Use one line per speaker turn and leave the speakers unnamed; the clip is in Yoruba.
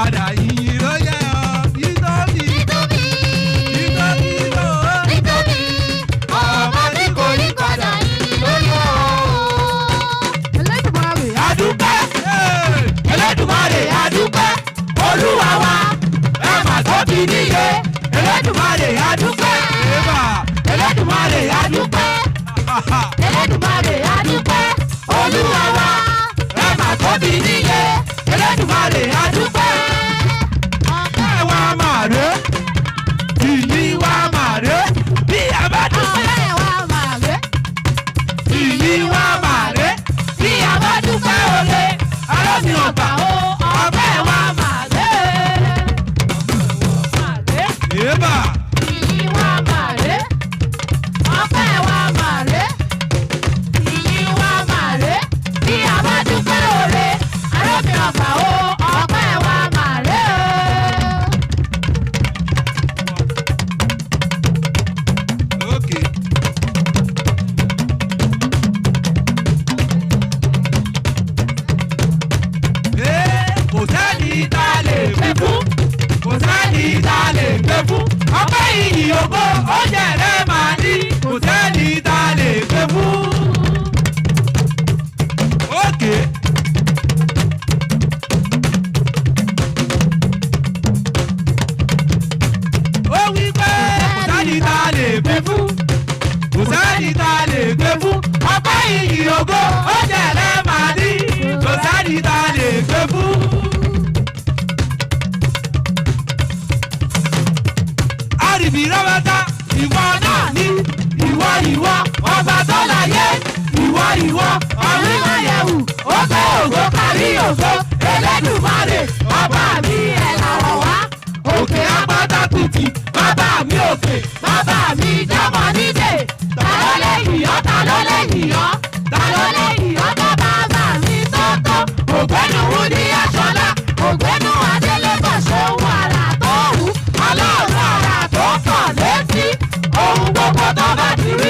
padà yìnyín ló yẹ ọ nítorí ọmọ tí kò yí padà yìnyín ló yẹ ọ. Elédùmarè adúpẹ́ Elédùmarè adúpẹ́ Olúwa wa ẹ mà tóbi níye Elédùmarè adúpẹ́ Elédùmarè adúpẹ́ Elédùmarè adúpẹ́ Olúwa wa ẹ mà tóbi níye Elédùmarè adúpẹ́. Ọpẹ́ wa mà rè ìyìn wa mà rè bí a bá dúpẹ́. Ọpẹ́ wa mà rè ìyìn wa mà rè bí a bá dúpẹ́ òde alómi ọgbà o. Ọpẹ́ wa mà rè yéèbà. Ìyìn wa mà rè ọpẹ́ wa mà rè ìyìn wa mà rè bí a bá dúpẹ́ òde alómi ọgbà o. Ọpẹ́ wa mà rè. Okay. Kò sẹ́ni tá a lè gbé fún kò sẹ́ni tá a lè gbé fún ọpẹ́ ìyìn ògo ó jẹ̀rẹ̀ màá ní kò sẹ́ni tá a lè gbé fún. Okay. Ó wí pé kò sẹ́ni tá a lè gbé fún kò sẹ́ni tá a lè gbé fún ọpẹ́ ìyìn ògo ó jẹ̀rẹ̀ màá ní kò sẹ́ni tá a lè gbé fún. Àrìbí rọ́bẹ́tà ìwọ náà ní ìwọ ọba tó láyé ìwọ ọ̀rìn ayẹ̀wò ó fẹ́ ògo kárí ògo Elédùmarè ọba mi ẹ̀ làwọ̀ wá òkè apátákùtì bàbá mi òkè bàbá mi jábọ̀ nídè ta ló lè yìnyọ́ ta ló lè yìnyọ́ ta ló lè yìnyọ́ tó bàbá mi tó ògbénu wúdí aṣọlá ògbénu adélébọ̀ ṣòwò àrà tó wù ọlọ́run àrà tó kàn létí ohun gbogbo tó bá ti rí